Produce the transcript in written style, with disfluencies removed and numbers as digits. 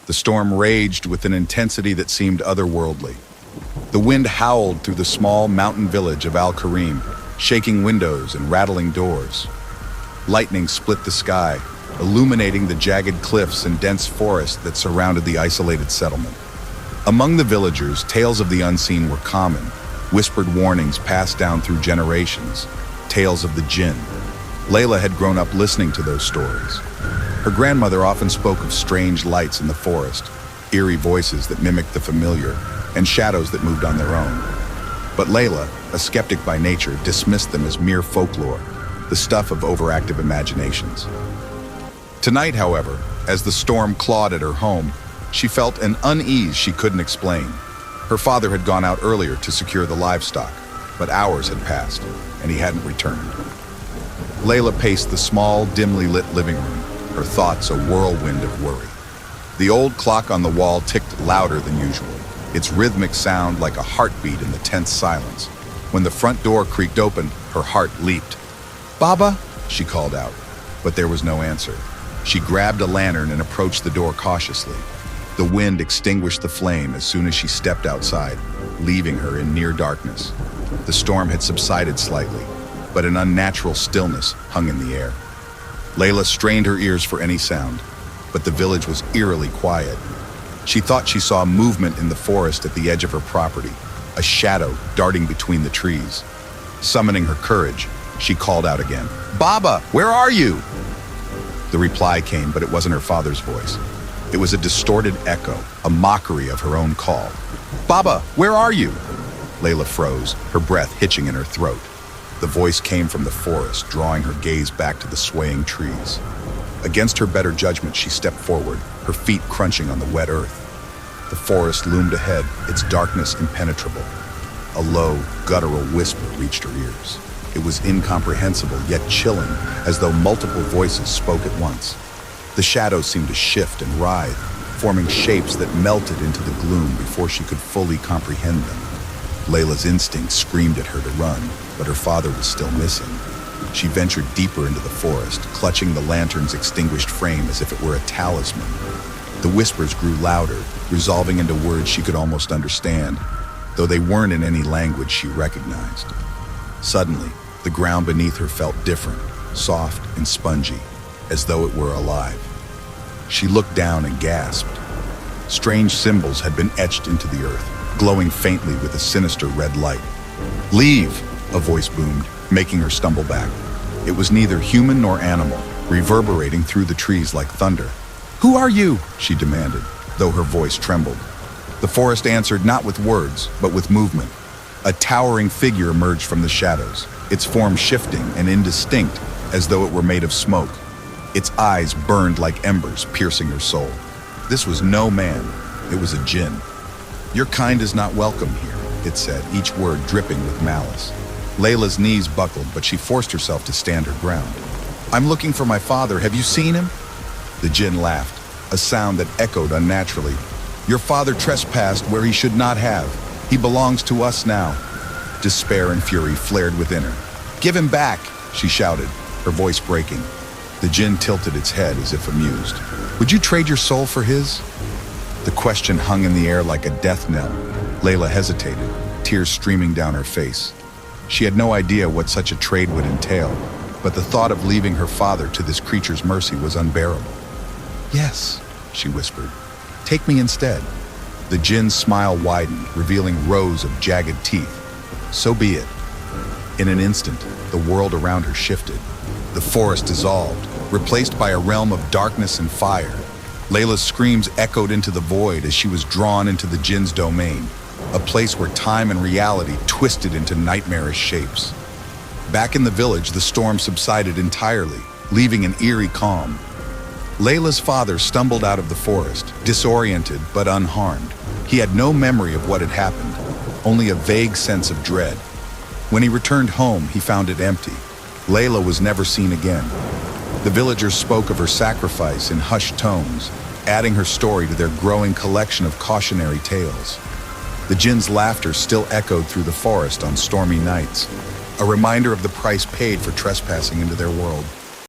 The storm raged with an intensity that seemed otherworldly. The wind howled through the small mountain village of Al-Karim, shaking windows and rattling doors. Lightning split the sky, illuminating the jagged cliffs and dense forest that surrounded the isolated settlement. Among the villagers, tales of the unseen were common, whispered warnings passed down through generations, tales of the jinn. Layla had grown up listening to those stories. Her grandmother often spoke of strange lights in the forest, eerie voices that mimicked the familiar, and shadows that moved on their own. But Layla, a skeptic by nature, dismissed them as mere folklore, the stuff of overactive imaginations. Tonight, however, as the storm clawed at her home, she felt an unease she couldn't explain. Her father had gone out earlier to secure the livestock, but hours had passed, and he hadn't returned. Layla paced the small, dimly lit living room, her thoughts a whirlwind of worry. The old clock on the wall ticked louder than usual, its rhythmic sound like a heartbeat in the tense silence. When the front door creaked open, her heart leaped. "Baba?" she called out, but there was no answer. She grabbed a lantern and approached the door cautiously. The wind extinguished the flame as soon as she stepped outside, leaving her in near darkness. The storm had subsided slightly, but an unnatural stillness hung in the air. Layla strained her ears for any sound, but the village was eerily quiet. She thought she saw movement in the forest at the edge of her property, a shadow darting between the trees. Summoning her courage, she called out again, "Baba, where are you?" The reply came, but it wasn't her father's voice. It was a distorted echo, a mockery of her own call. "Baba, where are you?" Layla froze, her breath hitching in her throat. The voice came from the forest, drawing her gaze back to the swaying trees. Against her better judgment, she stepped forward, her feet crunching on the wet earth. The forest loomed ahead, its darkness impenetrable. A low, guttural whisper reached her ears. It was incomprehensible, yet chilling, as though multiple voices spoke at once. The shadows seemed to shift and writhe, forming shapes that melted into the gloom before she could fully comprehend them. Layla's instinct screamed at her to run, but her father was still missing. She ventured deeper into the forest, clutching the lantern's extinguished frame as if it were a talisman. The whispers grew louder, resolving into words she could almost understand, though they weren't in any language she recognized. Suddenly, the ground beneath her felt different, soft and spongy, as though it were alive. She looked down and gasped. Strange symbols had been etched into the earth, glowing faintly with a sinister red light. "Leave!" a voice boomed, making her stumble back. It was neither human nor animal, reverberating through the trees like thunder. "Who are you?" she demanded, though her voice trembled. The forest answered not with words, but with movement. A towering figure emerged from the shadows, its form shifting and indistinct as though it were made of smoke. Its eyes burned like embers, piercing her soul. This was no man, it was a jinn. "Your kind is not welcome here," it said, each word dripping with malice. Layla's knees buckled, but she forced herself to stand her ground. "I'm looking for my father, have you seen him?" The jinn laughed, a sound that echoed unnaturally. "Your father trespassed where he should not have. He belongs to us now." Despair and fury flared within her. "Give him back," she shouted, her voice breaking. The jinn tilted its head as if amused. "Would you trade your soul for his?" The question hung in the air like a death knell. Layla hesitated, tears streaming down her face. She had no idea what such a trade would entail, but the thought of leaving her father to this creature's mercy was unbearable. "Yes," she whispered. "Take me instead." The jinn's smile widened, revealing rows of jagged teeth. "So be it." In an instant, the world around her shifted. The forest dissolved, replaced by a realm of darkness and fire. Layla's screams echoed into the void as she was drawn into the jinn's domain, a place where time and reality twisted into nightmarish shapes. Back in the village, the storm subsided entirely, leaving an eerie calm. Layla's father stumbled out of the forest, disoriented but unharmed. He had no memory of what had happened, only a vague sense of dread. When he returned home, he found it empty. Layla was never seen again. The villagers spoke of her sacrifice in hushed tones, adding her story to their growing collection of cautionary tales. The jinn's laughter still echoed through the forest on stormy nights, a reminder of the price paid for trespassing into their world.